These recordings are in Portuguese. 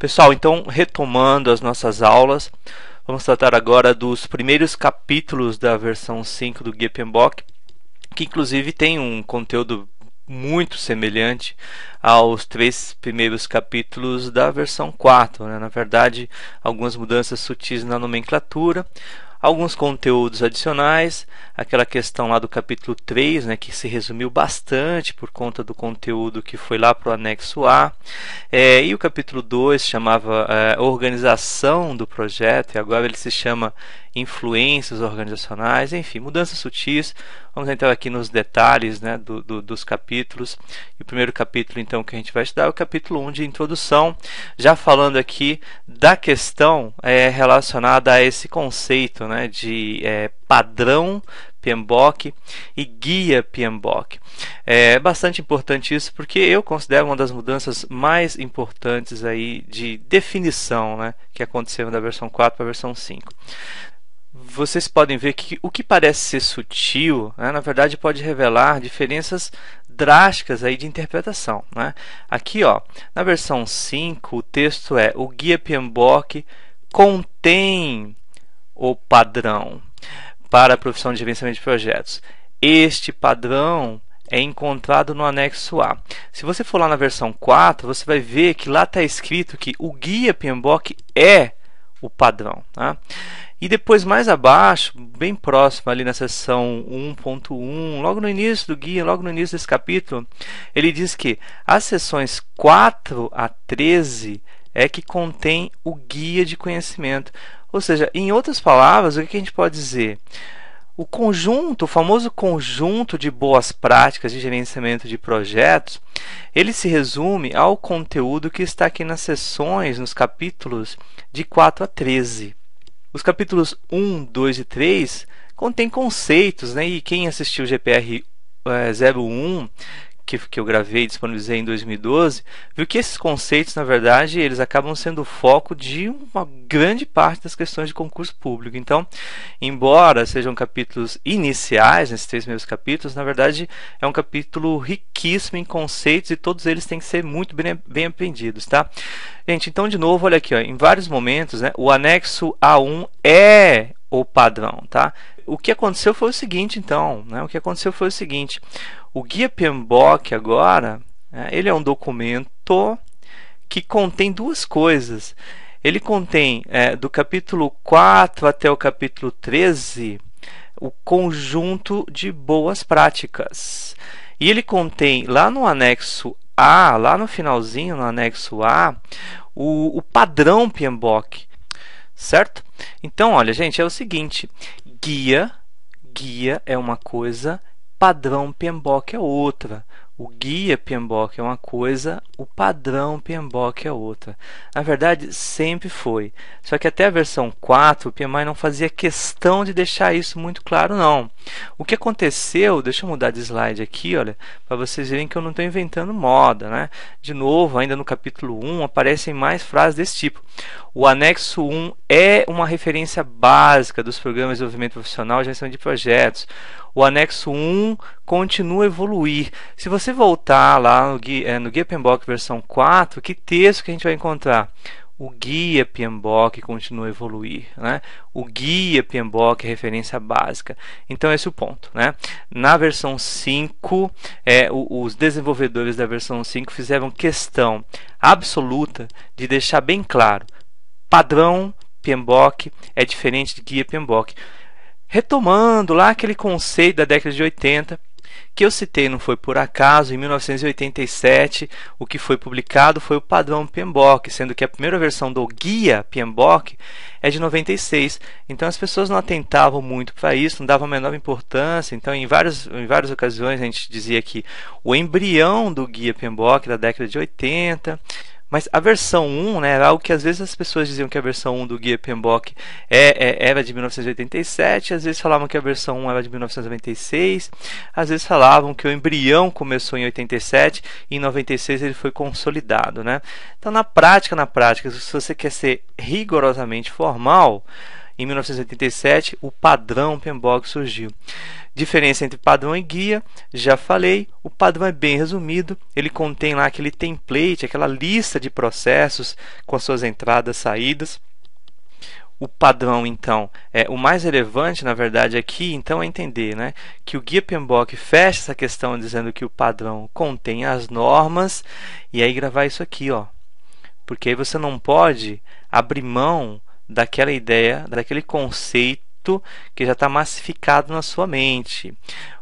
Pessoal, então, retomando as nossas aulas, vamos tratar agora dos primeiros capítulos da versão 5 do Guia PMBOK, que inclusive tem um conteúdo muito semelhante aos 3 primeiros capítulos da versão 4, né? Na verdade, algumas mudanças sutis na nomenclatura, alguns conteúdos adicionais, aquela questão lá do capítulo 3, né, que se resumiu bastante por conta do conteúdo que foi lá para o anexo A, e o capítulo 2 chamava organização do projeto, e agora ele se chama influências organizacionais, enfim, mudanças sutis. Vamos entrar aqui nos detalhes, né, dos capítulos. E o primeiro capítulo, então, que a gente vai estudar é o capítulo 1 de introdução, já falando aqui da questão relacionada a esse conceito, né, de padrão PMBOK e guia PMBOK. É bastante importante isso, porque eu considero uma das mudanças mais importantes aí de definição, né, que aconteceram da versão 4 para a versão 5. Vocês podem ver que o que parece ser sutil, né, na verdade pode revelar diferenças drásticas aí de interpretação, né? Aqui, ó, na versão 5, o texto é: o guia PMBOK contém o padrão para a profissão de gerenciamento de projetos. Este padrão é encontrado no anexo A. Se você for lá na versão 4, você vai ver que lá está escrito que o guia PMBOK é o padrão, tá? E depois, mais abaixo, bem próximo ali na seção 1.1, logo no início do guia, logo no início desse capítulo, ele diz que as seções 4 a 13 é que contém o guia de conhecimento. Ou seja, em outras palavras, o que a gente pode dizer? O conjunto, o famoso conjunto de boas práticas de gerenciamento de projetos, ele se resume ao conteúdo que está aqui nas seções, nos capítulos de 4 a 13. Os capítulos 1, 2 e 3 contêm conceitos, né? E quem assistiu o GPR 01, que eu gravei e disponibilizei em 2012, viu que esses conceitos, na verdade, eles acabam sendo o foco de uma grande parte das questões de concurso público. Então, embora sejam capítulos iniciais, nesses 3 primeiros capítulos, na verdade, é um capítulo riquíssimo em conceitos e todos eles têm que ser muito bem aprendidos, tá? Gente, então, de novo, olha aqui, ó, em vários momentos, né, o anexo A1 é o padrão, tá? O que aconteceu foi o seguinte, então, né? O Guia PMBOK agora, ele é um documento que contém duas coisas. Ele contém, do capítulo 4 até o capítulo 13, o conjunto de boas práticas. E ele contém, lá no anexo A, lá no finalzinho, no anexo A, o padrão PMBOK, certo? Então, olha, gente, é o seguinte: guia é uma coisa, padrão PMBOK é outra. O guia PMBOK é uma coisa, o padrão PMBOK é outra. Na verdade, sempre foi. Só que até a versão 4, o PMI não fazia questão de deixar isso muito claro, não. O que aconteceu, deixa eu mudar de slide aqui, olha, para vocês verem que eu não estou inventando moda, né? De novo, ainda no capítulo 1, aparecem mais frases desse tipo. O anexo 1 é uma referência básica dos programas de desenvolvimento profissional e gerenciamento de projetos. O anexo 1 continua a evoluir. Se você voltar lá no Guia PMBOK versão 4, que texto que a gente vai encontrar? O Guia PMBOK continua a evoluir, né? O Guia PMBOK é referência básica. Então, esse é o ponto, né? Na versão 5, os desenvolvedores da versão 5 fizeram questão absoluta de deixar bem claro: padrão PMBOK é diferente de Guia PMBOK. Retomando lá aquele conceito da década de 80, que eu citei, não foi por acaso. Em 1987, o que foi publicado foi o padrão PMBOK, sendo que a primeira versão do guia PMBOK é de 96. Então as pessoas não atentavam muito para isso, não davam a menor importância. Então, em várias ocasiões, a gente dizia que o embrião do guia PMBOK da década de 80. Mas a versão 1, né, era algo que às vezes as pessoas diziam que a versão 1 do Guia PMBOK era de 1987, às vezes falavam que a versão 1 era de 1996, às vezes falavam que o embrião começou em 87 e em 96 ele foi consolidado, né? Então, na prática, se você quer ser rigorosamente formal, em 1987, o padrão PMBOK surgiu. Diferença entre padrão e guia, já falei, o padrão é bem resumido, ele contém lá aquele template, aquela lista de processos com as suas entradas e saídas. O padrão, então, o mais relevante, na verdade, aqui, então, é entender, né, que o guia PMBOK fecha essa questão dizendo que o padrão contém as normas, e aí gravar isso aqui, ó, porque aí você não pode abrir mão daquela ideia, daquele conceito que já está massificado na sua mente.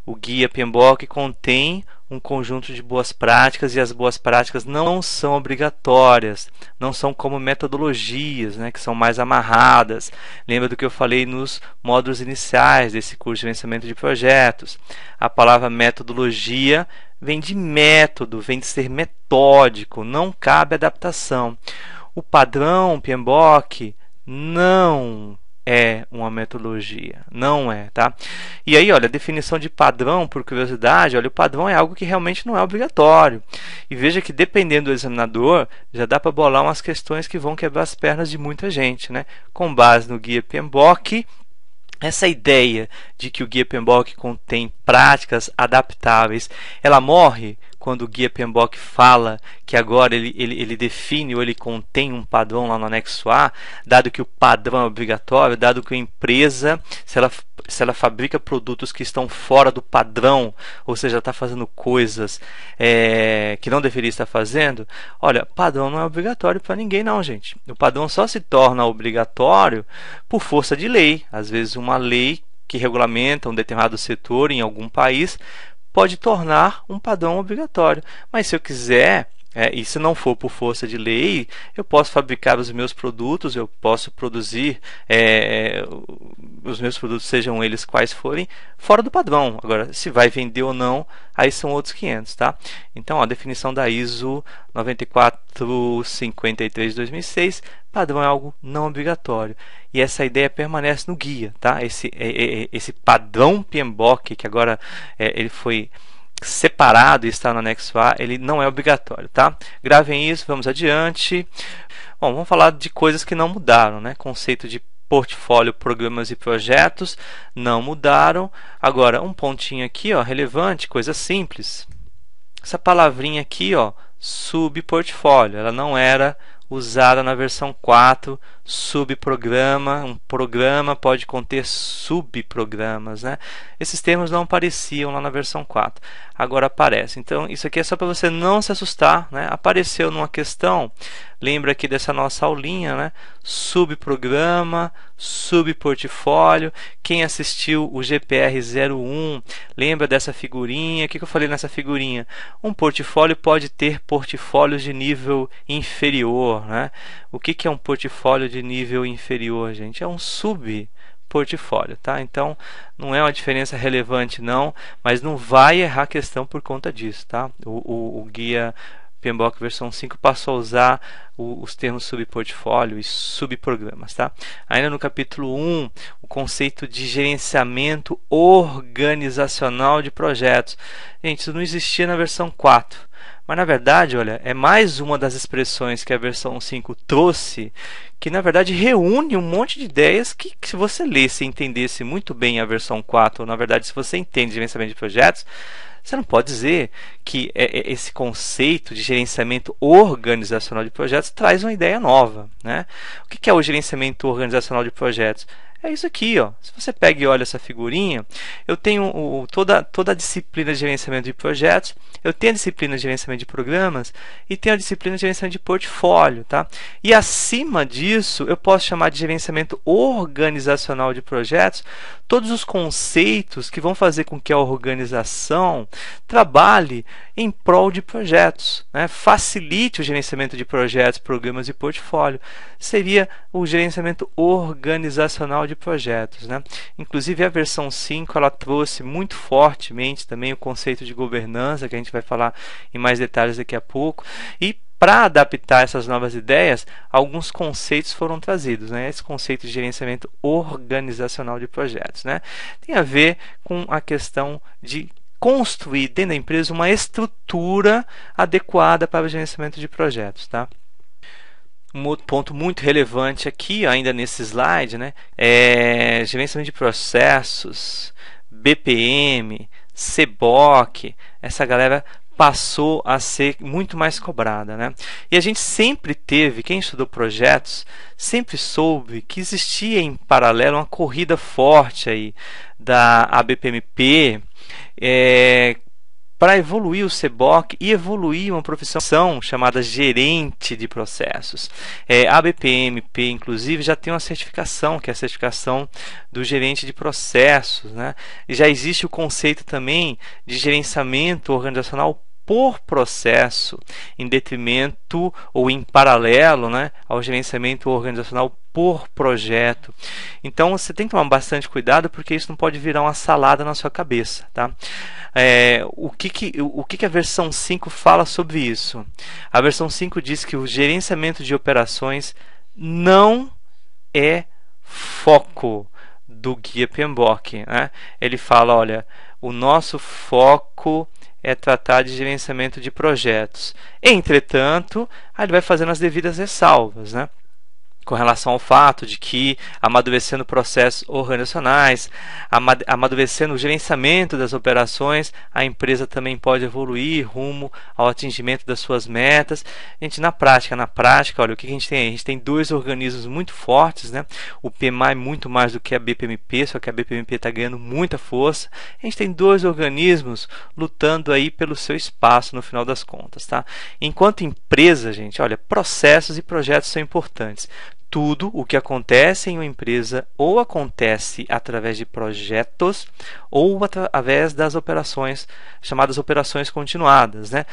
O guia PMBOK contém um conjunto de boas práticas, e as boas práticas não são obrigatórias, não são como metodologias, né, que são mais amarradas. Lembra do que eu falei nos módulos iniciais desse curso de gerenciamento de projetos? A palavra metodologia vem de método, vem de ser metódico, não cabe adaptação. O padrão PMBOK não é uma metodologia, não é, tá? E aí, olha, a definição de padrão, por curiosidade, olha, o padrão é algo que realmente não é obrigatório. E veja que dependendo do examinador, já dá para bolar umas questões que vão quebrar as pernas de muita gente, né? Com base no guia PMBOK, essa ideia de que o guia PMBOK contém práticas adaptáveis, ela morre quando o guia PMBOK fala que agora ele define ou ele contém um padrão lá no anexo A, dado que o padrão é obrigatório, dado que a empresa, se ela fabrica produtos que estão fora do padrão, ou seja, está fazendo coisas que não deveria estar fazendo, olha, padrão não é obrigatório para ninguém não, gente. O padrão só se torna obrigatório por força de lei. Às vezes uma lei que regulamenta um determinado setor em algum país pode tornar um padrão obrigatório. Mas se eu quiser, e se não for por força de lei, eu posso fabricar os meus produtos, eu posso produzir os meus produtos, sejam eles quais forem, fora do padrão. Agora, se vai vender ou não, aí são outros 500, tá? Então, a definição da ISO 9453 de 2006, padrão é algo não obrigatório. E essa ideia permanece no guia, tá? Esse padrão PMBOK, que agora ele foi separado e está no anexo A, ele não é obrigatório, tá? Gravem isso, vamos adiante. Bom, vamos falar de coisas que não mudaram, né? Conceito de portfólio, programas e projetos não mudaram. Agora, um pontinho aqui, ó, relevante, coisa simples. Essa palavrinha aqui, ó, subportfólio, ela não era usada na versão 4, subprograma, um programa pode conter subprogramas, né? Esses termos não apareciam lá na versão 4, agora aparece. Então isso aqui é só para você não se assustar, né? Apareceu numa questão, lembra aqui dessa nossa aulinha, né? Subprograma, subportfólio. Quem assistiu o GPR 01 lembra dessa figurinha? O que eu falei nessa figurinha? Um portfólio pode ter portfólios de nível inferior, né? O que é um portfólio de nível inferior, gente? É um subportfólio, tá? Então não é uma diferença relevante não, mas não vai errar a questão por conta disso, tá? O guia PMBOK versão 5 passou a usar os termos subportfólio e subprogramas, tá? Ainda no capítulo 1, o conceito de gerenciamento organizacional de projetos. Gente, isso não existia na versão 4. Mas na verdade, olha, é mais uma das expressões que a versão 5 trouxe, que na verdade reúne um monte de ideias que se você lesse e entendesse muito bem a versão 4, ou na verdade se você entende gerenciamento de projetos, você não pode dizer que esse conceito de gerenciamento organizacional de projetos traz uma ideia nova, né? O que é o gerenciamento organizacional de projetos? É isso aqui, ó. Se você pega e olha essa figurinha, eu tenho toda a disciplina de gerenciamento de projetos, eu tenho a disciplina de gerenciamento de programas e tenho a disciplina de gerenciamento de portfólio, tá? E acima disso, eu posso chamar de gerenciamento organizacional de projetos todos os conceitos que vão fazer com que a organização trabalhe em prol de projetos, né? Facilite o gerenciamento de projetos, programas e portfólio. Seria o gerenciamento organizacional de projetos, né? Inclusive a versão 5 ela trouxe muito fortemente também o conceito de governança, que a gente vai falar em mais detalhes daqui a pouco, e para adaptar essas novas ideias, alguns conceitos foram trazidos, né? Esse conceito de gerenciamento organizacional de projetos, né? Tem a ver com a questão de construir dentro da empresa uma estrutura adequada para o gerenciamento de projetos, tá? Um outro ponto muito relevante aqui, ainda nesse slide, né, é gerenciamento de processos, BPM, CBOC. Essa galera passou a ser muito mais cobrada, né? E a gente sempre teve, quem estudou projetos, sempre soube que existia em paralelo uma corrida forte aí da ABPMP, para evoluir o CBOC e evoluir uma profissão chamada gerente de processos. A BPMP, inclusive, já tem uma certificação, que é a certificação do gerente de processos, né? E já existe o conceito também de gerenciamento organizacional por processo, em detrimento ou em paralelo, né, ao gerenciamento organizacional por projeto. Então você tem que tomar bastante cuidado, porque isso não pode virar uma salada na sua cabeça, tá? O que a versão 5 fala sobre isso? A versão 5 diz que o gerenciamento de operações não é foco do guia PMBOK, né? Ele fala, olha, o nosso foco é tratar de gerenciamento de projetos. Entretanto, ele vai fazendo as devidas ressalvas, né, com relação ao fato de que, amadurecendo processos organizacionais, amadurecendo o gerenciamento das operações, a empresa também pode evoluir rumo ao atingimento das suas metas. A gente, na prática, olha, o que a gente tem aí? A gente tem dois organismos muito fortes, né? O PMI muito mais do que a BPMP, só que a BPMP está ganhando muita força. A gente tem dois organismos lutando aí pelo seu espaço no final das contas, tá? Enquanto empresa, gente, olha, processos e projetos são importantes. Tudo o que acontece em uma empresa ou acontece através de projetos ou através das operações, chamadas operações continuadas, né?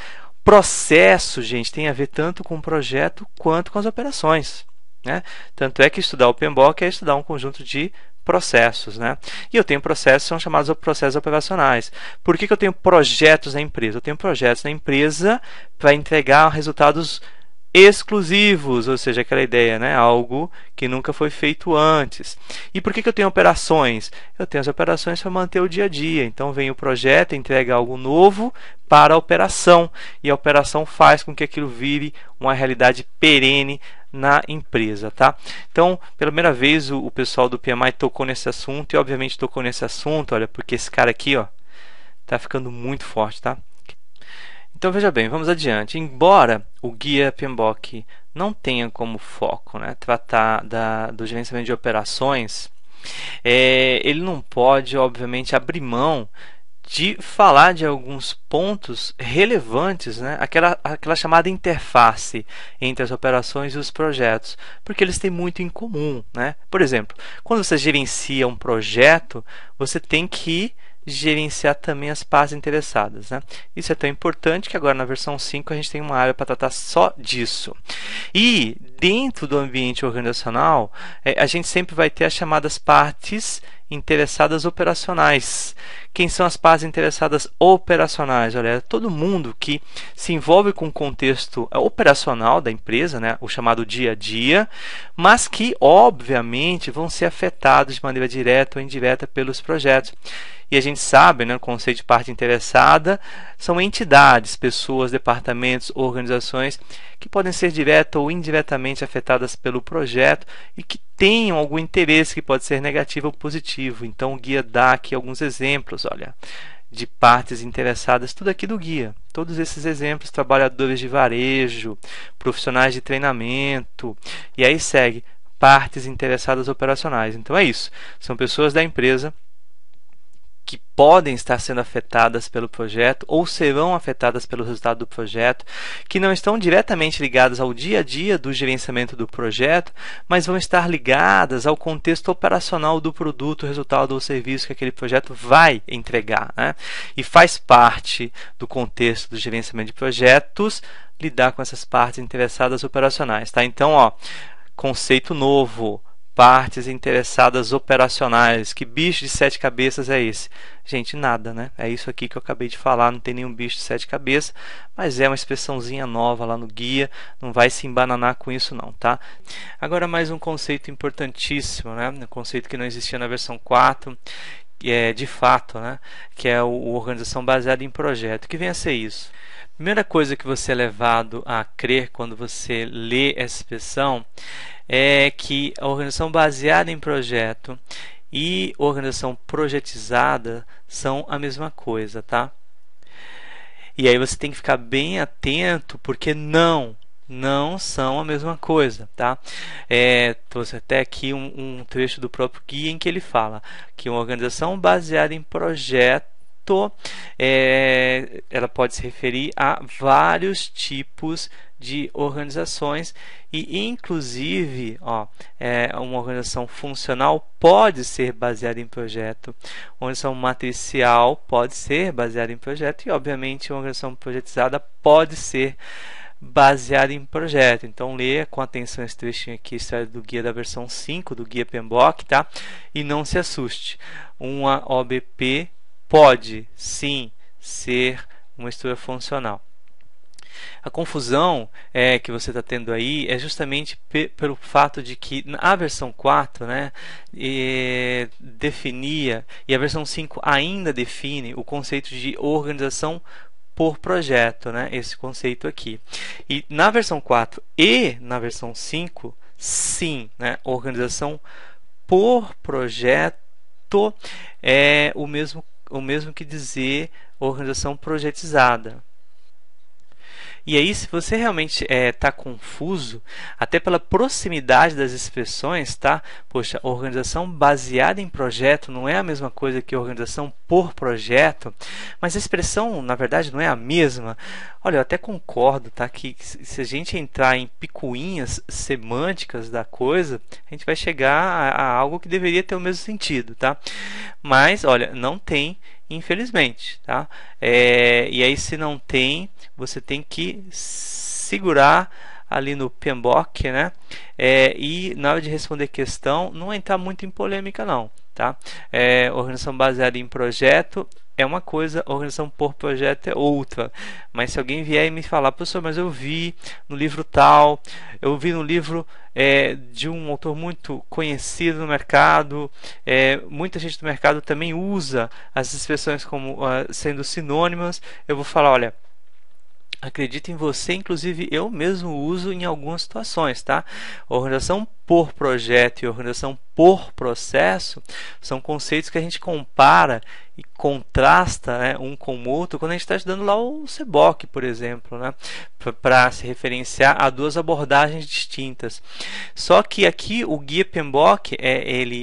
Processo, gente, tem a ver tanto com o projeto quanto com as operações, né? Tanto é que estudar o PMBOK é estudar um conjunto de processos, né? E eu tenho processos que são chamados de processos operacionais. Por que eu tenho projetos na empresa? Eu tenho projetos na empresa para entregar resultados exclusivos, ou seja, aquela ideia, né? Algo que nunca foi feito antes. E por que eu tenho operações? Eu tenho as operações para manter o dia a dia. Então vem o projeto, entrega algo novo para a operação, e a operação faz com que aquilo vire uma realidade perene na empresa, tá? Então, pela primeira vez o pessoal do PMI tocou nesse assunto, e obviamente tocou nesse assunto, olha, porque esse cara aqui, ó, tá ficando muito forte, tá? Então veja bem, vamos adiante. Embora o guia PMBOK não tenha como foco, né, tratar do gerenciamento de operações, ele não pode, obviamente, abrir mão de falar de alguns pontos relevantes, né, aquela chamada interface entre as operações e os projetos, porque eles têm muito em comum, né? Por exemplo, quando você gerencia um projeto, você tem que gerenciar também as partes interessadas, né? Isso é tão importante que agora na versão 5 a gente tem uma área para tratar só disso. E dentro do ambiente organizacional, a gente sempre vai ter as chamadas partes interessadas operacionais. Quem são as partes interessadas operacionais? Olha, todo mundo que se envolve com o contexto operacional da empresa, né, o chamado dia a dia, mas que obviamente vão ser afetados de maneira direta ou indireta pelos projetos. E a gente sabe, né, o conceito de parte interessada são entidades, pessoas, departamentos, organizações que podem ser direta ou indiretamente afetadas pelo projeto e que tenham algum interesse que pode ser negativo ou positivo. Então o guia dá aqui alguns exemplos, olha, de partes interessadas, tudo aqui do guia. Todos esses exemplos: trabalhadores de varejo, profissionais de treinamento, e aí segue partes interessadas operacionais. Então é isso, são pessoas da empresa que podem estar sendo afetadas pelo projeto ou serão afetadas pelo resultado do projeto, que não estão diretamente ligadas ao dia a dia do gerenciamento do projeto, mas vão estar ligadas ao contexto operacional do produto, resultado ou serviço que aquele projeto vai entregar, né? E faz parte do contexto do gerenciamento de projetos lidar com essas partes interessadas operacionais, tá? Então, ó, conceito novo: partes interessadas operacionais. Que bicho de 7 cabeças é esse? Gente, nada, né? É isso aqui que eu acabei de falar, não tem nenhum bicho de 7 cabeças, mas é uma expressãozinha nova lá no guia, não vai se embananar com isso não, tá? Agora mais um conceito importantíssimo, né? Um conceito que não existia na versão 4, de fato, né? Que é o organização baseada em projeto. O que vem a ser isso? Primeira coisa que você é levado a crer quando você lê essa expressão é que a organização baseada em projeto e organização projetizada são a mesma coisa, tá? E aí você tem que ficar bem atento, porque não são a mesma coisa, tá? Trouxe até aqui um trecho do próprio guia em que ele fala que uma organização baseada em projeto ela pode se referir a vários tipos de organizações e inclusive uma organização funcional pode ser baseada em projeto, uma organização matricial pode ser baseada em projeto e obviamente uma organização projetizada pode ser baseada em projeto. Então leia com atenção esse trechinho aqui, história do guia da versão 5 do guia PMBOK, tá? E não se assuste, uma OBP pode sim ser uma estrutura funcional. A confusão que você está tendo aí é justamente pelo fato de que a versão 4 definia, e a versão 5 ainda define o conceito de organização por projeto, né? Esse conceito aqui. E na versão 4 e na versão 5, sim, né? Organização por projeto é o mesmo que dizer organização projetizada. E aí, se você realmente está confuso, até pela proximidade das expressões, tá? Poxa, organização baseada em projeto não é a mesma coisa que organização por projeto, mas a expressão, na verdade, não é a mesma. Olha, eu até concordo, tá? Que se a gente entrar em picuinhas semânticas da coisa, a gente vai chegar a algo que deveria ter o mesmo sentido, tá? Mas, olha, não tem, infelizmente, tá? E aí, se não tem, você tem que segurar ali no PMBOK, né? E na hora de responder questão, não entrar muito em polêmica, não, tá? Organização baseada em projeto é uma coisa, organização por projeto é outra. Mas se alguém vier e me falar, professor, mas eu vi no livro tal, eu vi no livro de um autor muito conhecido no mercado, muita gente do mercado também usa as expressões como sendo sinônimas, eu vou falar, olha, acredito em você, inclusive eu mesmo uso em algumas situações, tá? Organização por projeto e organização por processo são conceitos que a gente compara e contrasta, né, um com o outro quando a gente está estudando lá o CBOK, por exemplo, né, para se referenciar a duas abordagens distintas. Só que aqui o guia PMBOK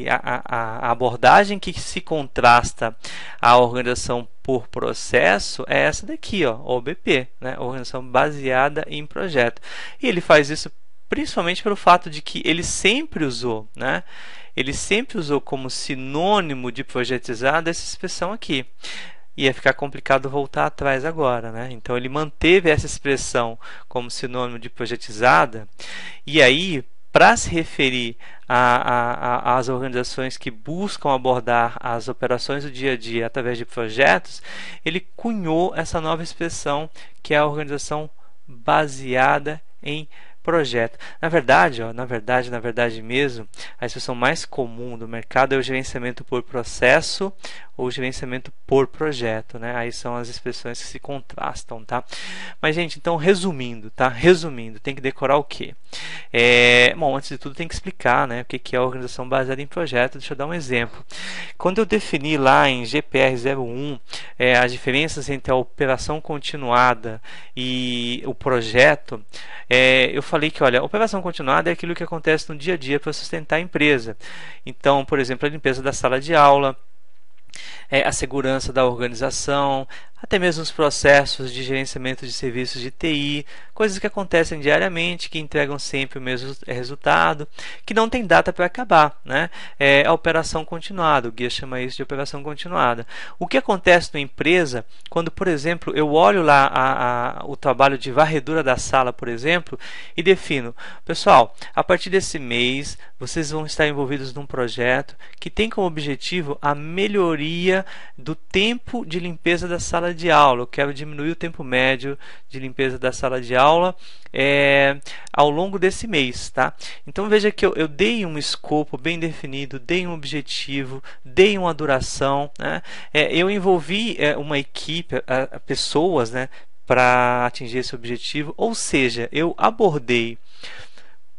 a abordagem que se contrasta à organização por processo é essa daqui, ó, OBP, né, organização baseada em projeto. E ele faz isso principalmente pelo fato de que ele sempre usou, né? Ele sempre usou como sinônimo de projetizado essa expressão aqui. Ia ficar complicado voltar atrás agora, né? Então ele manteve essa expressão como sinônimo de projetizada. E aí, para se referir às organizações que buscam abordar as operações do dia a dia através de projetos, ele cunhou essa nova expressão que é a organização baseada em projeto. Na verdade mesmo, a expressão mais comum do mercado é o gerenciamento por processo ou gerenciamento por projeto, né? Aí são as expressões que se contrastam, tá? Mas, gente, então, resumindo, tá? Resumindo, tem que decorar o quê? Bom, antes de tudo, tem que explicar, né, o que é a organização baseada em projeto. Deixa eu dar um exemplo. Quando eu defini lá em GPR 01 as diferenças entre a operação continuada e o projeto, eu falei que, olha, a operação continuada é aquilo que acontece no dia a dia para sustentar a empresa. Então, por exemplo, a limpeza da sala de aula, a segurança da organização, até mesmo os processos de gerenciamento de serviços de TI, coisas que acontecem diariamente, que entregam sempre o mesmo resultado, que não tem data para acabar, né? É a operação continuada, o guia chama isso de operação continuada. O que acontece na empresa quando, por exemplo, eu olho lá o trabalho de varredura da sala, por exemplo, e defino, pessoal, a partir desse mês vocês vão estar envolvidos num projeto que tem como objetivo a melhoria melhoria do tempo de limpeza da sala de aula. Eu quero diminuir o tempo médio de limpeza da sala de aula ao longo desse mês, tá? Então veja que eu dei um escopo bem definido, dei um objetivo, dei uma duração, né? Eu envolvi uma equipe, pessoas, né, para atingir esse objetivo, ou seja, eu abordei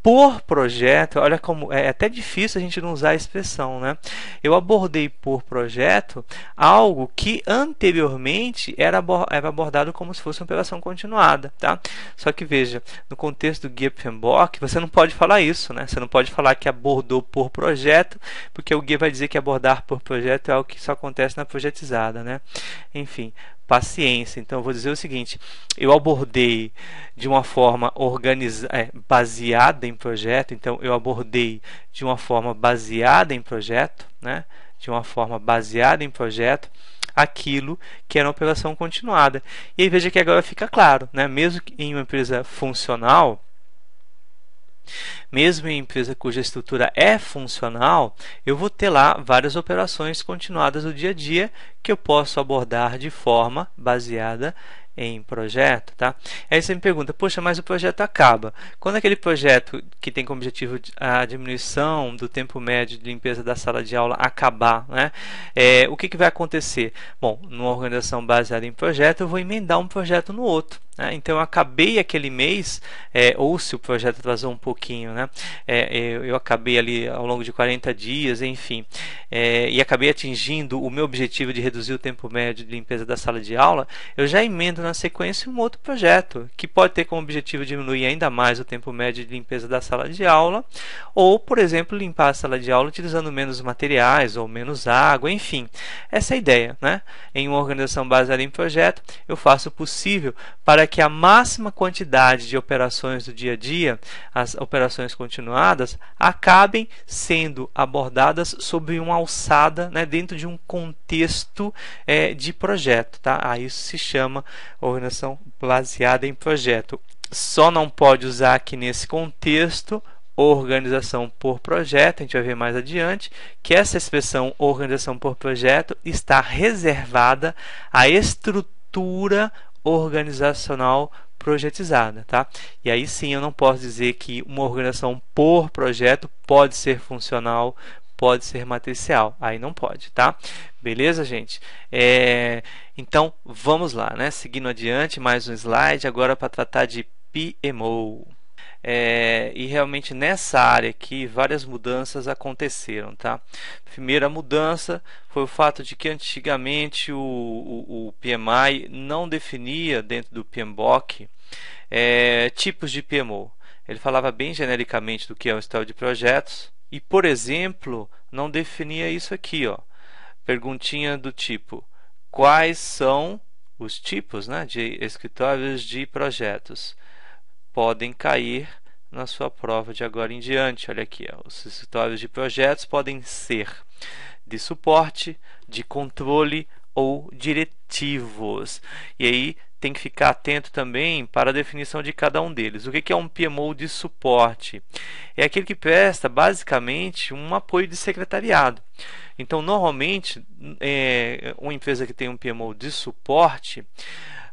por projeto. Olha como é até difícil a gente não usar a expressão, né? Eu abordei por projeto algo que anteriormente era abordado como se fosse uma operação continuada, tá? Só que veja, no contexto do Guia PMBOK, você não pode falar isso, né? Você não pode falar que abordou por projeto, porque o guia vai dizer que abordar por projeto é algo que só acontece na projetizada, né? Enfim, paciência. Então eu vou dizer o seguinte: eu abordei de uma forma baseada em projeto. Então eu abordei de uma forma baseada em projeto, né? De uma forma baseada em projeto, aquilo que era uma operação continuada. E aí veja que agora fica claro, né? Mesmo em uma empresa funcional, mesmo em empresa cuja estrutura é funcional, eu vou ter lá várias operações continuadas do dia a dia que eu posso abordar de forma baseada em projeto, tá? Aí você me pergunta: poxa, mas o projeto acaba. Quando aquele projeto que tem como objetivo a diminuição do tempo médio de limpeza da sala de aula acabar, né? O que vai acontecer? Bom, numa organização baseada em projeto, eu vou emendar um projeto no outro. Então eu acabei aquele mês, ou se o projeto atrasou um pouquinho, né? Eu acabei ali ao longo de 40 dias, enfim, e acabei atingindo o meu objetivo de reduzir o tempo médio de limpeza da sala de aula. Eu já emendo na sequência um outro projeto que pode ter como objetivo diminuir ainda mais o tempo médio de limpeza da sala de aula, ou, por exemplo, limpar a sala de aula utilizando menos materiais ou menos água, enfim. Essa é a ideia, né? Em uma organização baseada em projeto, eu faço o possível para que a máxima quantidade de operações do dia a dia, as operações continuadas, acabem sendo abordadas sob uma alçada, né, dentro de um contexto de projeto, tá? Isso se chama organização baseada em projeto. Só não pode usar aqui nesse contexto organização por projeto. A gente vai ver mais adiante que essa expressão organização por projeto está reservada à estrutura organizacional projetizada, tá? E aí sim eu não posso dizer que uma organização por projeto pode ser funcional, pode ser matricial. Aí não pode, tá? Beleza, gente? Então vamos lá, né? Seguindo adiante, mais um slide agora para tratar de PMO. E realmente nessa área aqui várias mudanças aconteceram, tá? Primeira mudança foi o fato de que antigamente o PMI não definia dentro do PMBOK tipos de PMO. Ele falava bem genericamente do que é um escritório de projetos e, por exemplo, não definia isso aqui, ó. Perguntinha do tipo: quais são os tipos, né, de escritórios de projetos? Podem cair na sua prova de agora em diante. Olha aqui, ó. Os escritórios de projetos podem ser de suporte, de controle ou diretivos. E aí tem que ficar atento também para a definição de cada um deles. O que é um PMO de suporte? É aquele que presta basicamente um apoio de secretariado. Então, normalmente, uma empresa que tem um PMO de suporte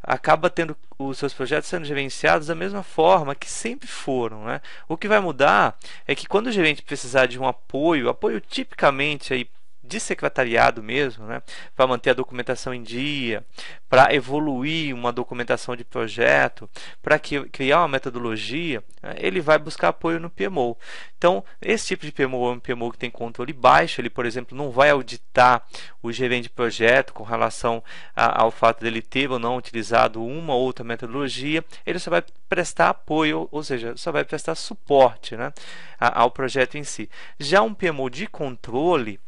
acaba tendo os seus projetos sendo gerenciados da mesma forma que sempre foram, né? O que vai mudar é que quando o gerente precisar de um apoio tipicamente aí de secretariado mesmo, né, para manter a documentação em dia, para evoluir uma documentação de projeto, para criar uma metodologia, né, ele vai buscar apoio no PMO. Então, esse tipo de PMO é um PMO que tem controle baixo. Ele, por exemplo, não vai auditar o gerente de projeto com relação ao fato dele ter ou não utilizado uma ou outra metodologia. Ele só vai prestar apoio, ou seja, só vai prestar suporte, né, ao projeto em si. Já um PMO de controle,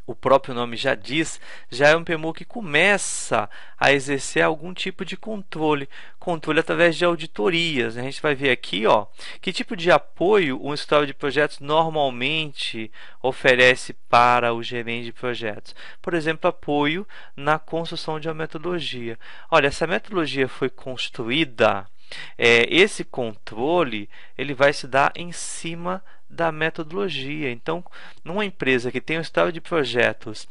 o próprio nome já diz, já é um PMO que começa a exercer algum tipo de controle através de auditorias. A gente vai ver aqui, ó, que tipo de apoio um escritório de projetos normalmente oferece para o gerente de projetos. Por exemplo, apoio na construção de uma metodologia. Olha, essa metodologia foi construída, esse controle ele vai se dar em cima da metodologia. Então, numa empresa que tem um escritório de projetos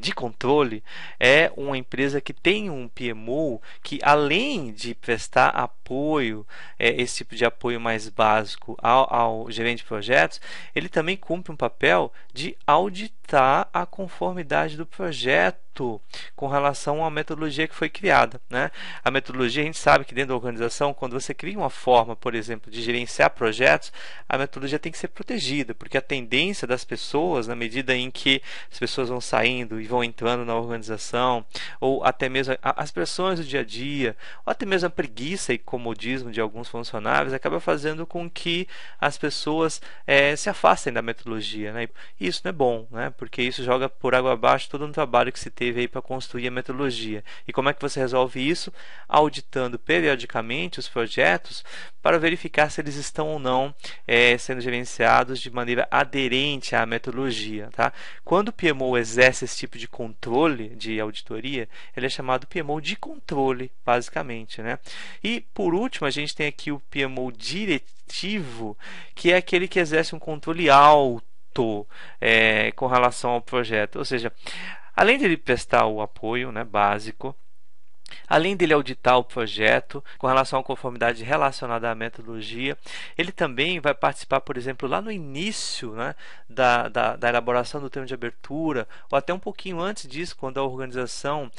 de controle, é uma empresa que tem um PMO que, além de prestar apoio, esse tipo de apoio mais básico ao gerente de projetos, ele também cumpre um papel de auditar a conformidade do projeto com relação à metodologia que foi criada, né? A metodologia, a gente sabe que dentro da organização, quando você cria uma forma, por exemplo, de gerenciar projetos, a metodologia tem que ser protegida, porque a tendência das pessoas, na medida em que as pessoas vão saindo e vão entrando na organização, ou até mesmo as pressões do dia a dia, ou até mesmo a preguiça e comodismo de alguns funcionários, acaba fazendo com que as pessoas se afastem da metodologia, né? E isso não é bom, né? Porque isso joga por água abaixo todo um trabalho que se teve aí para construir a metodologia. E como é que você resolve isso? Auditando periodicamente os projetos para verificar se eles estão ou não sendo gerenciados de maneira aderente à metodologia, tá? Quando o PMO exerce esse tipo de controle de auditoria, ele é chamado PMO de controle, basicamente, né? E por último, a gente tem aqui o PMO diretivo, que é aquele que exerce um controle alto com relação ao projeto, ou seja, além de ele prestar o apoio, né, básico, além dele auditar o projeto com relação à conformidade relacionada à metodologia, ele também vai participar, por exemplo, lá no início, né, da elaboração do termo de abertura, ou até um pouquinho antes disso, quando a organização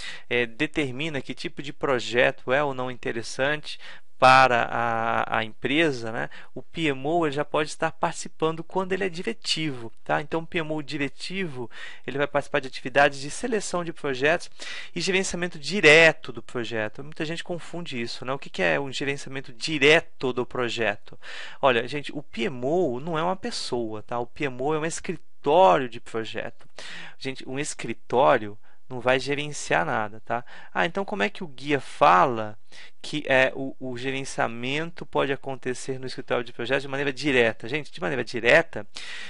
determina que tipo de projeto é ou não interessante para a empresa, né? O PMO ele já pode estar participando quando ele é diretivo, tá? Então, o PMO diretivo ele vai participar de atividades de seleção de projetos e gerenciamento direto do projeto. Muita gente confunde isso, né? O que é um gerenciamento direto do projeto? Olha, gente, o PMO não é uma pessoa, tá? O PMO é um escritório de projeto. Gente, um escritório não vai gerenciar nada, tá? Então como é que o guia fala que o gerenciamento pode acontecer no escritório de projetos de maneira direta? Gente, de maneira direta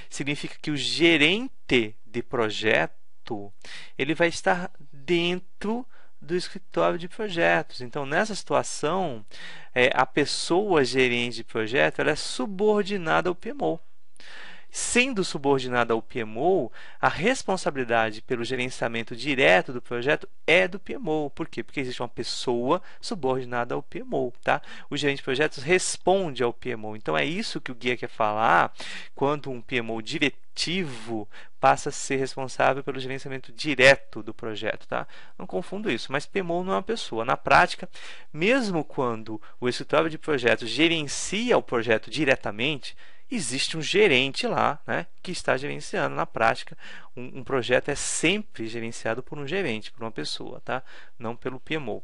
significa que o gerente de projeto ele vai estar dentro do escritório de projetos. Então, nessa situação, a pessoa gerente de projeto ela é subordinada ao PMO. Sendo subordinada ao PMO, a responsabilidade pelo gerenciamento direto do projeto é do PMO. Por quê? Porque existe uma pessoa subordinada ao PMO, tá? O gerente de projetos responde ao PMO. Então, é isso que o guia quer falar quando um PMO diretivo passa a ser responsável pelo gerenciamento direto do projeto, tá? Não confundo isso, mas PMO não é uma pessoa. Na prática, mesmo quando o escritório de projetos gerencia o projeto diretamente, existe um gerente lá, né, que está gerenciando. Na prática, um projeto é sempre gerenciado por um gerente, por uma pessoa, tá? Não pelo PMO.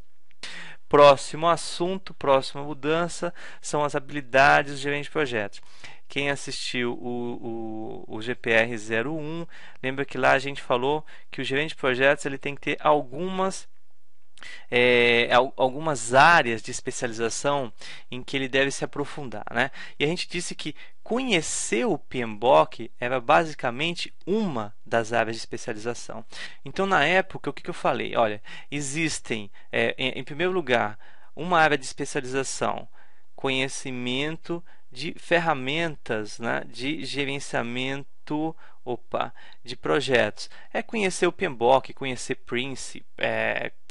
Próximo assunto, próxima mudança, são as habilidades do gerente de projetos. Quem assistiu o GPR 01, lembra que lá a gente falou que o gerente de projetos ele tem que ter algumas áreas de especialização em que ele deve se aprofundar, né? E a gente disse que conhecer o PMBOK era basicamente uma das áreas de especialização. Então, na época, o que eu falei? Olha, existem, em primeiro lugar, uma área de especialização, conhecimento de ferramentas, né, de gerenciamento de projetos. É conhecer o PMBOK, conhecer Prince,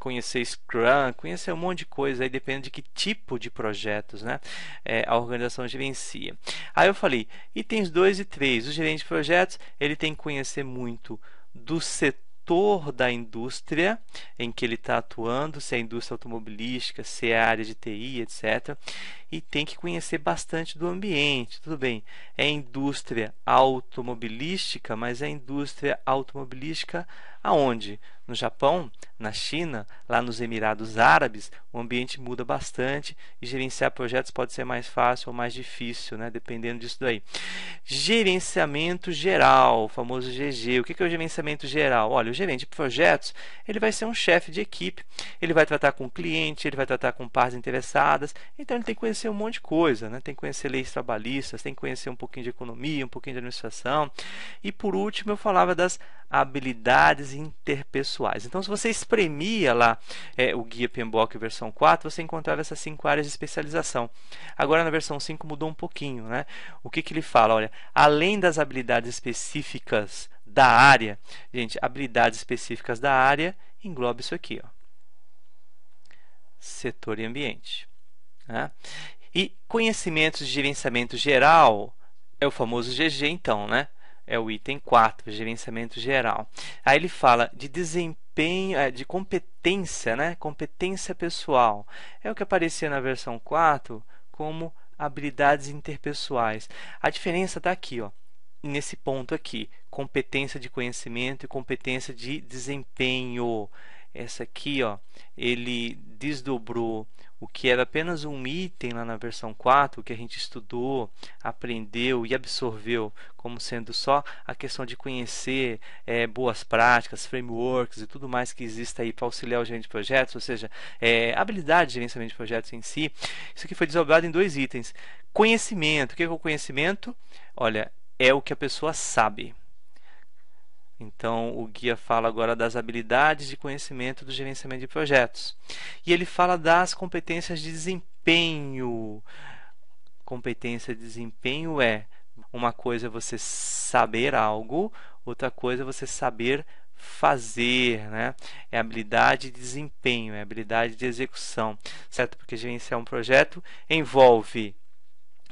conhecer Scrum, conhecer um monte de coisa, aí depende de que tipo de projetos, né, a organização gerencia. Aí eu falei, itens 2 e 3, o gerente de projetos ele tem que conhecer muito do setor da indústria em que ele está atuando, se é a indústria automobilística, se é a área de TI, etc. E tem que conhecer bastante do ambiente. Tudo bem, é indústria automobilística, mas é indústria automobilística aonde? No Japão, na China, lá nos Emirados Árabes, o ambiente muda bastante e gerenciar projetos pode ser mais fácil ou mais difícil, né? Dependendo disso daí. Gerenciamento geral, o famoso GG. O que é o gerenciamento geral? Olha, o gerente de projetos ele vai ser um chefe de equipe, ele vai tratar com o cliente, ele vai tratar com partes interessadas, então ele tem que conhecer um monte de coisa, né? Tem que conhecer leis trabalhistas, tem que conhecer um pouquinho de economia, um pouquinho de administração. E por último eu falava das habilidades interpessoais. interpessoais. Então, se você espremia lá o guia PMBOK versão 4, você encontrava essas 5 áreas de especialização. Agora, na versão 5 mudou um pouquinho, né? O que ele fala? Olha, além das habilidades específicas da área, gente, habilidades específicas da área engloba isso aqui, ó, setor e ambiente. Né? E conhecimentos de gerenciamento geral é o famoso GG, então, né? É o item 4, gerenciamento geral. Aí ele fala de desempenho, de competência, né? Competência pessoal. É o que aparecia na versão 4 como habilidades interpessoais. A diferença está aqui, ó, nesse ponto aqui, competência de conhecimento e competência de desempenho. Essa aqui, ó, ele desdobrou o que era apenas um item lá na versão 4, que a gente estudou, aprendeu e absorveu como sendo só a questão de conhecer boas práticas, frameworks e tudo mais que existe aí para auxiliar o gerente de projetos, ou seja, habilidade de gerenciamento de projetos em si. Isso aqui foi desdobrado em 2 itens. Conhecimento. O que é o conhecimento? Olha, é o que a pessoa sabe. Então, o guia fala agora das habilidades de conhecimento do gerenciamento de projetos. E ele fala das competências de desempenho. Competência de desempenho é uma coisa você saber algo, outra coisa você saber fazer, né? É habilidade de desempenho, é habilidade de execução, certo? Porque gerenciar um projeto envolve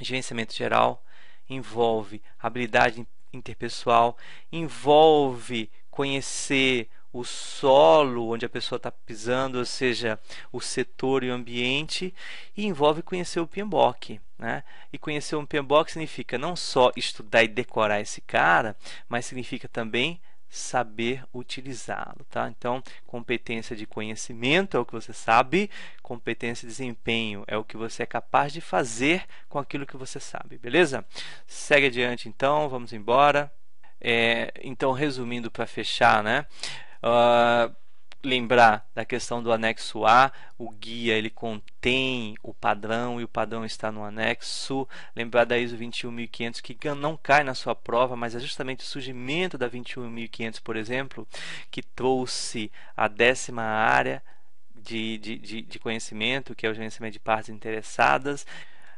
gerenciamento geral, envolve habilidade interpessoal, envolve conhecer o solo onde a pessoa está pisando, ou seja, o setor e o ambiente, e envolve conhecer o PMBOK. Né? E conhecer o PMBOK significa não só estudar e decorar esse cara, mas significa também saber utilizá-lo, tá? Então, competência de conhecimento é o que você sabe, competência de desempenho é o que você é capaz de fazer com aquilo que você sabe, beleza? Segue adiante, então, vamos embora. Então, resumindo para fechar, né? Lembrar da questão do anexo A, o guia ele contém o padrão e o padrão está no anexo. Lembrar da ISO 21500 que não cai na sua prova, mas é justamente o surgimento da 21500, por exemplo, que trouxe a 10ª área de conhecimento, que é o gerenciamento de partes interessadas.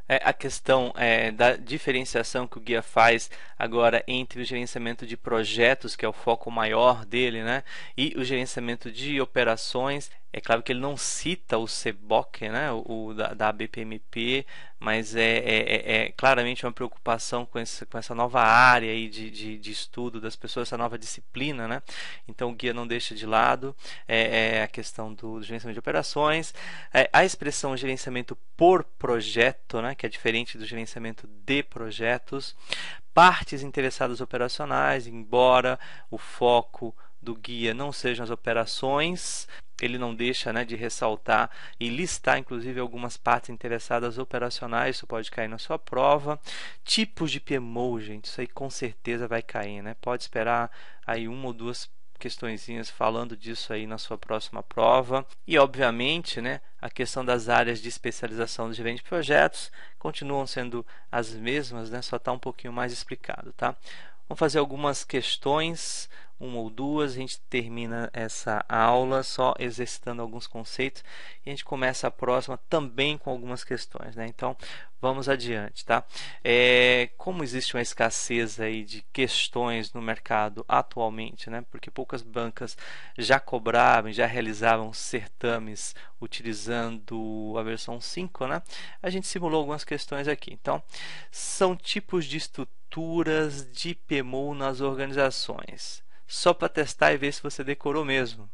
A questão da diferenciação que o guia faz agora entre o gerenciamento de projetos, que é o foco maior dele, né, e o gerenciamento de operações. É claro que ele não cita o CBOK, né, o da ABPMP, mas é claramente uma preocupação com essa nova área aí de estudo das pessoas, essa nova disciplina. Né? Então o guia não deixa de lado a questão do gerenciamento de operações, a expressão gerenciamento por projeto, né, que é diferente do gerenciamento de projetos, partes interessadas operacionais, embora o foco do guia não sejam as operações, ele não deixa, né, de ressaltar e listar inclusive algumas partes interessadas operacionais. Isso pode cair na sua prova. Tipos de PMO, gente, isso aí com certeza vai cair, né? Pode esperar aí 1 ou 2 questõezinhas falando disso aí na sua próxima prova. E obviamente, né, a questão das áreas de especialização do gerente de projetos continuam sendo as mesmas, né? Só está um pouquinho mais explicado, tá? Vamos fazer algumas questões, 1 ou 2, a gente termina essa aula só exercitando alguns conceitos e a gente começa a próxima também com algumas questões, né? Então, vamos adiante, tá? Como existe uma escassez aí de questões no mercado atualmente, né? Porque poucas bancas já cobravam, já realizavam certames utilizando a versão 5, né? A gente simulou algumas questões aqui. Então, são tipos de estruturas de PMO nas organizações. Só para testar e ver se você decorou mesmo.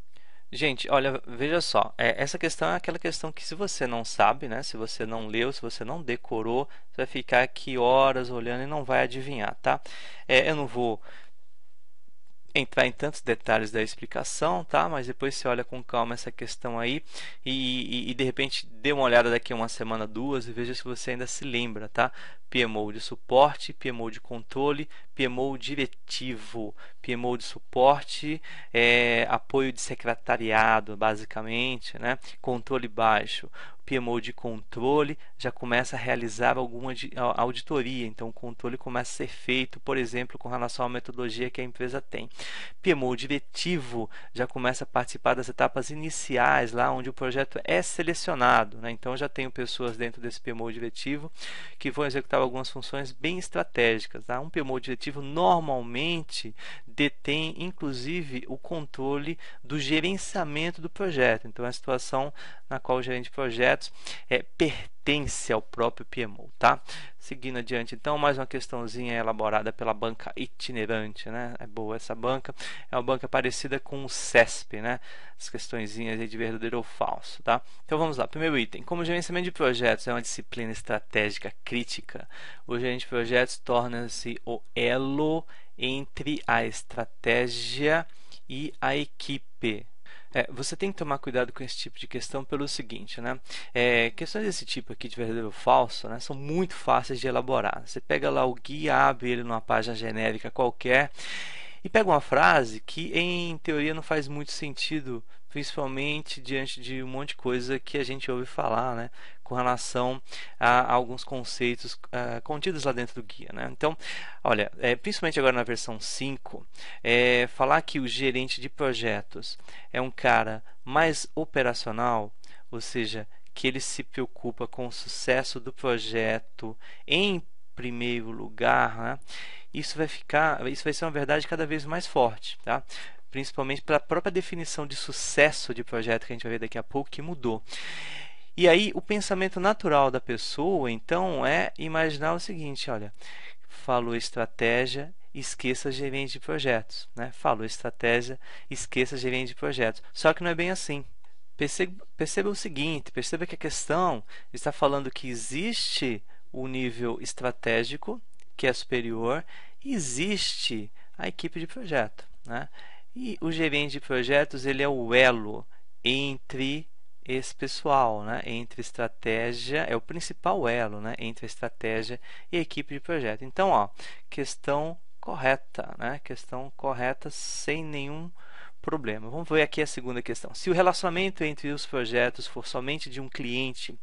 Gente, olha, veja só, essa questão é aquela questão que se você não sabe, né, se você não leu, se você não decorou, você vai ficar aqui horas olhando e não vai adivinhar, tá? Eu não vou entrar em tantos detalhes da explicação, tá? Mas depois você olha com calma essa questão aí e de repente dê uma olhada daqui a 1 semana, 2 e veja se você ainda se lembra, tá? PMO de suporte, PMO de controle, PMO diretivo, PMO de suporte, apoio de secretariado, basicamente, né? Controle baixo. PMO de controle já começa a realizar alguma auditoria, então o controle começa a ser feito, por exemplo, com relação à metodologia que a empresa tem. PMO diretivo já começa a participar das etapas iniciais, lá onde o projeto é selecionado, né? Então já tenho pessoas dentro desse PMO diretivo que vão executar algumas funções bem estratégicas. Tá? Um PMO diretivo normalmente detém inclusive o controle do gerenciamento do projeto, então é a situação na qual o gerente de projetos pertence ao próprio PMO, tá? Seguindo adiante, então, mais uma questãozinha elaborada pela banca itinerante, né? É boa essa banca, é uma banca parecida com o CESP, né? As questõezinhas aí de verdadeiro ou falso, tá? Então vamos lá, primeiro item, como o gerenciamento de projetos é uma disciplina estratégica crítica, o gerente de projetos torna-se o elo entre a estratégia e a equipe. Você tem que tomar cuidado com esse tipo de questão pelo seguinte, né? Questões desse tipo aqui de verdadeiro ou falso, né, são muito fáceis de elaborar. Você pega lá o guia, abre ele numa página genérica qualquer e pega uma frase que em teoria não faz muito sentido, principalmente diante de um monte de coisa que a gente ouve falar, né, com relação a alguns conceitos contidos lá dentro do guia, né? Então, olha, principalmente agora na versão 5, falar que o gerente de projetos é um cara mais operacional, ou seja, que ele se preocupa com o sucesso do projeto em primeiro lugar, né? Isso vai ser uma verdade cada vez mais forte, tá? Principalmente pela própria definição de sucesso de projeto que a gente vai ver daqui a pouco, que mudou. E aí o pensamento natural da pessoa, então, é imaginar o seguinte, olha, falou estratégia, esqueça gerente de projetos, né? Falou estratégia, esqueça gerente de projetos. Só que não é bem assim. Perceba o seguinte, perceba que a questão está falando que existe o nível estratégico, que é superior, e existe a equipe de projeto, né? E o gerente de projetos, ele é o elo entre esse pessoal, né? Entre estratégia, é o principal elo, né? Entre a estratégia e a equipe de projeto. Então, ó, questão correta, né? Questão correta sem nenhum problema. Vamos ver aqui a segunda questão. Se o relacionamento entre os projetos for somente de um cliente,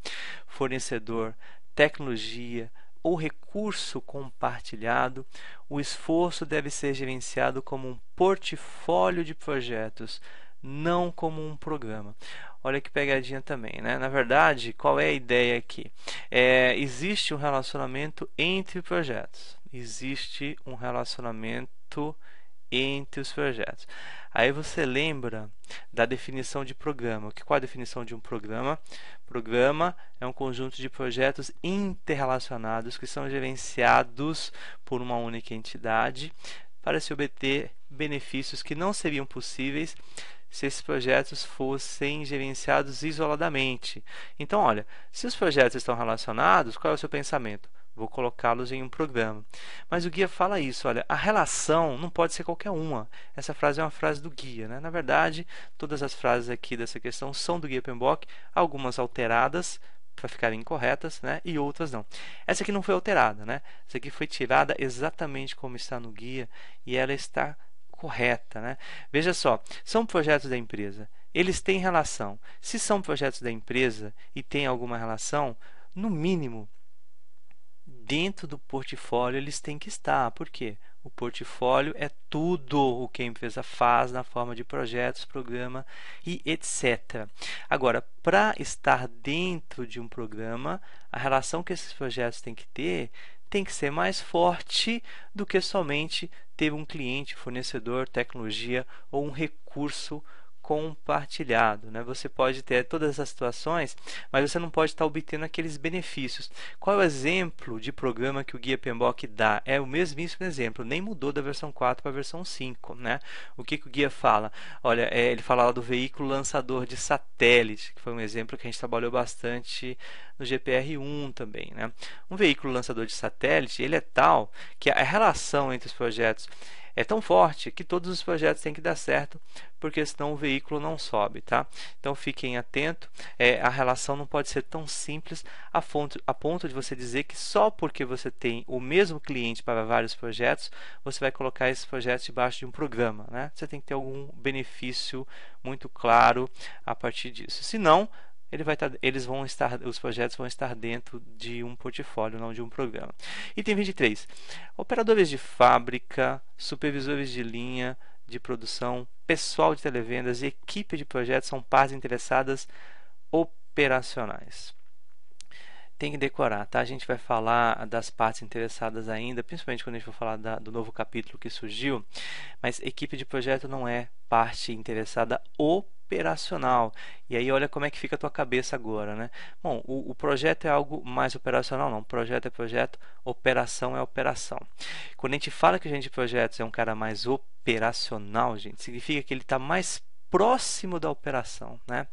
fornecedor, tecnologia ou recurso compartilhado, o esforço deve ser gerenciado como um portfólio de projetos, não como um programa. Olha que pegadinha também, né? Na verdade, qual é a ideia aqui? Existe um relacionamento entre projetos. Existe um relacionamento entre os projetos. Aí você lembra da definição de programa. Qual é a definição de um programa? Programa é um conjunto de projetos interrelacionados que são gerenciados por uma única entidade para se obter benefícios que não seriam possíveis se esses projetos fossem gerenciados isoladamente. Então, olha, se os projetos estão relacionados, qual é o seu pensamento? Vou colocá-los em um programa. Mas o guia fala isso, olha, a relação não pode ser qualquer uma. Essa frase é uma frase do guia, né? Na verdade, todas as frases aqui dessa questão são do guia PMBOK, algumas alteradas para ficarem incorretas, né? E outras não. Essa aqui não foi alterada, né? Essa aqui foi tirada exatamente como está no guia e ela está correta, né? Veja só, são projetos da empresa, eles têm relação. Se são projetos da empresa e têm alguma relação, no mínimo, dentro do portfólio eles têm que estar. Por quê? O portfólio é tudo o que a empresa faz na forma de projetos, programa e etc. Agora, para estar dentro de um programa, a relação que esses projetos têm que ter tem que ser mais forte do que somente ter um cliente, fornecedor, tecnologia ou um recurso compartilhado, né? Você pode ter todas essas situações, mas você não pode estar obtendo aqueles benefícios. Qual é o exemplo de programa que o guia PMBOK dá? É o mesmíssimo exemplo, nem mudou da versão 4 para a versão 5, né? O que o guia fala? Olha, ele fala lá do veículo lançador de satélite, que foi um exemplo que a gente trabalhou bastante no GPR1 também, né? Um veículo lançador de satélite, ele é tal que a relação entre os projetos é tão forte que todos os projetos têm que dar certo, porque senão o veículo não sobe, tá? Então fiquem atentos, a relação não pode ser tão simples a ponto de você dizer que só porque você tem o mesmo cliente para vários projetos, você vai colocar esses projetos debaixo de um programa, né? Você tem que ter algum benefício muito claro a partir disso. Senão, os projetos vão estar dentro de um portfólio, não de um programa. Item 23. Operadores de fábrica, supervisores de linha de produção, pessoal de televendas e equipe de projetos são partes interessadas operacionais. Tem que decorar, tá? A gente vai falar das partes interessadas ainda, principalmente quando a gente for falar do novo capítulo que surgiu, mas equipe de projeto não é parte interessada operacional. E aí olha como é que fica a tua cabeça agora, né? Bom, o projeto é algo mais operacional, não. Projeto é projeto, operação é operação. Quando a gente fala que o gerente de projetos é um cara mais operacional, gente, significa que ele está mais próximo da operação, né?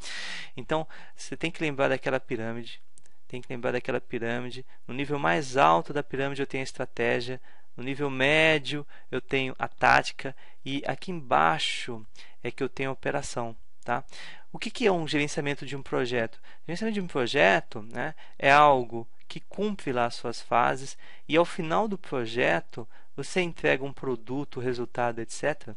Então, você tem que lembrar daquela pirâmide. No nível mais alto da pirâmide eu tenho a estratégia, no nível médio eu tenho a tática e aqui embaixo é que eu tenho a operação. Tá? O que é um gerenciamento de um projeto? O gerenciamento de um projeto, né, é algo que cumpre lá as suas fases e ao final do projeto você entrega um produto, resultado, etc.,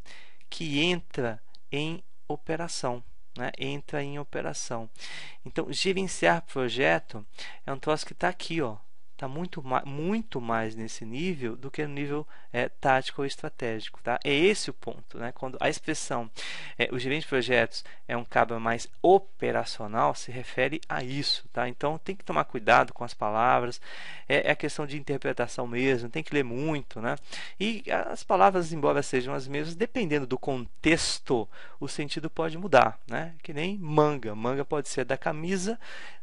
que entra em operação. Né, entra em operação. Então, gerenciar projeto é um troço que está aqui, ó. Está muito mais nesse nível do que no nível tático ou estratégico. Tá? É esse o ponto. Né? Quando a expressão o gerente de projetos é um cabo mais operacional, se refere a isso. Tá? Então, tem que tomar cuidado com as palavras. É a questão de interpretação mesmo. Tem que ler muito. Né? E as palavras, embora sejam as mesmas, dependendo do contexto, o sentido pode mudar. Né? Que nem manga. Manga pode ser da camisa,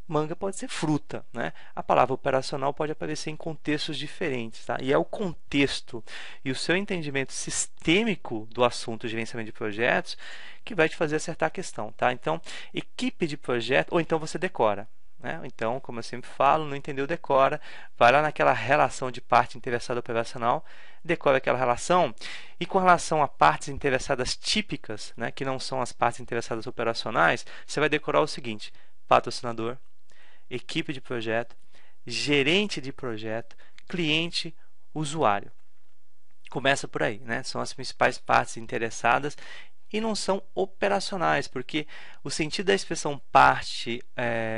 manga pode ser fruta, né? A palavra operacional pode aparecer em contextos diferentes, tá? E é o contexto e o seu entendimento sistêmico do assunto gerenciamento de projetos que vai te fazer acertar a questão, tá? Então, equipe de projeto, ou então você decora, né? Então, como eu sempre falo, não entendeu, decora, vai lá naquela relação de parte interessada operacional, decora aquela relação, e com relação a partes interessadas típicas, né, que não são as partes interessadas operacionais, você vai decorar o seguinte: patrocinador, equipe de projeto, gerente de projeto, cliente, usuário. Começa por aí, né? São as principais partes interessadas e não são operacionais, porque o sentido da expressão parte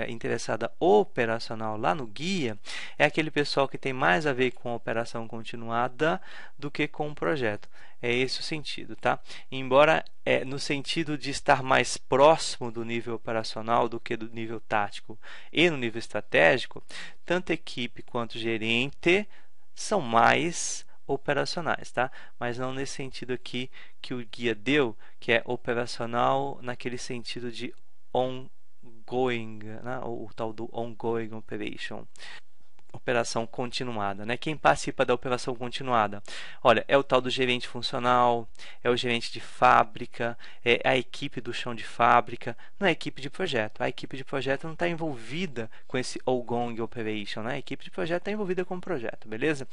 interessada operacional lá no guia é aquele pessoal que tem mais a ver com a operação continuada do que com o projeto. É esse o sentido, tá? Embora no sentido de estar mais próximo do nível operacional do que do nível tático e no nível estratégico, tanto equipe quanto gerente são mais operacionais, tá? Mas não nesse sentido aqui que o guia deu, que é operacional naquele sentido de ongoing, né? O tal do ongoing operation. Operação continuada, né? Quem participa da operação continuada? Olha, é o tal do gerente funcional, é o gerente de fábrica, é a equipe do chão de fábrica, não é a equipe de projeto. A equipe de projeto não está envolvida com esse ongoing operation, né? A equipe de projeto está envolvida com o projeto, beleza?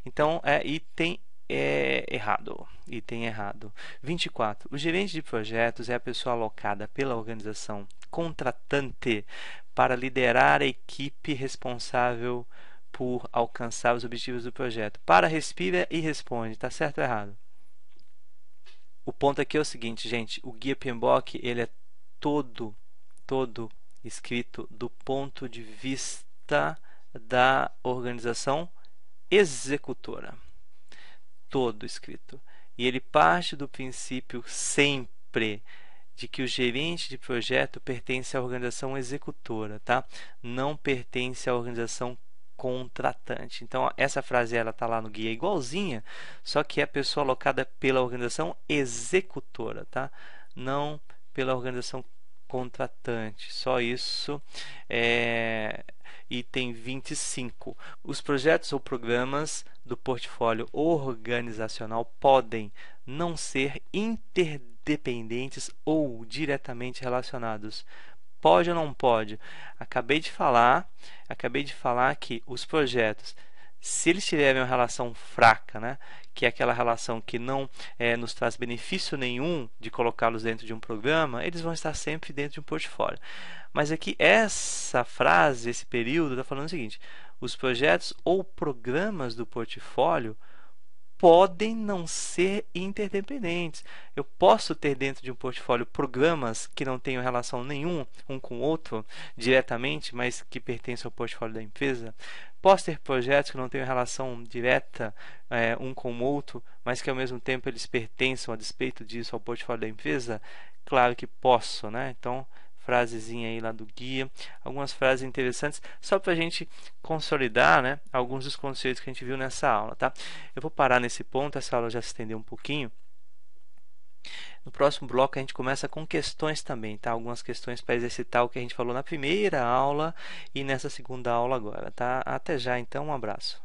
Então, item errado. 24. O gerente de projetos é a pessoa alocada pela organização contratante para liderar a equipe responsável por alcançar os objetivos do projeto. Para, respira e responde. Está certo ou errado? O ponto aqui é o seguinte, gente. O guia PMBOK, ele é todo escrito do ponto de vista da organização executora. Todo escrito. E ele parte do princípio sempre de que o gerente de projeto pertence à organização executora, tá? Não pertence à organização contratante. Então, essa frase ela está lá no guia igualzinha, só que é a pessoa alocada pela organização executora, tá? Não pela organização contratante. Só isso. Item 25. Os projetos ou programas do portfólio organizacional podem não ser interdependentes ou diretamente relacionados. Pode ou não pode? Acabei de falar que os projetos Se eles tiverem uma relação fraca, né, que é aquela relação que não nos traz benefício nenhum de colocá-los dentro de um programa, eles vão estar sempre dentro de um portfólio. Mas aqui essa frase, esse período, está falando o seguinte: os projetos ou programas do portfólio podem não ser interdependentes. Eu posso ter dentro de um portfólio programas que não tenham relação nenhum um com o outro diretamente, mas que pertencem ao portfólio da empresa. Posso ter projetos que não tenham relação direta um com o outro, mas que ao mesmo tempo eles pertençam, a despeito disso, ao portfólio da empresa? Claro que posso, né? Então, frasezinha aí lá do guia, algumas frases interessantes, só para a gente consolidar, né, alguns dos conceitos que a gente viu nessa aula, tá? Eu vou parar nesse ponto, essa aula já se estendeu um pouquinho. No próximo bloco a gente começa com questões também, tá? Algumas questões para exercitar o que a gente falou na primeira aula e nessa segunda aula agora, tá? Até já então, um abraço.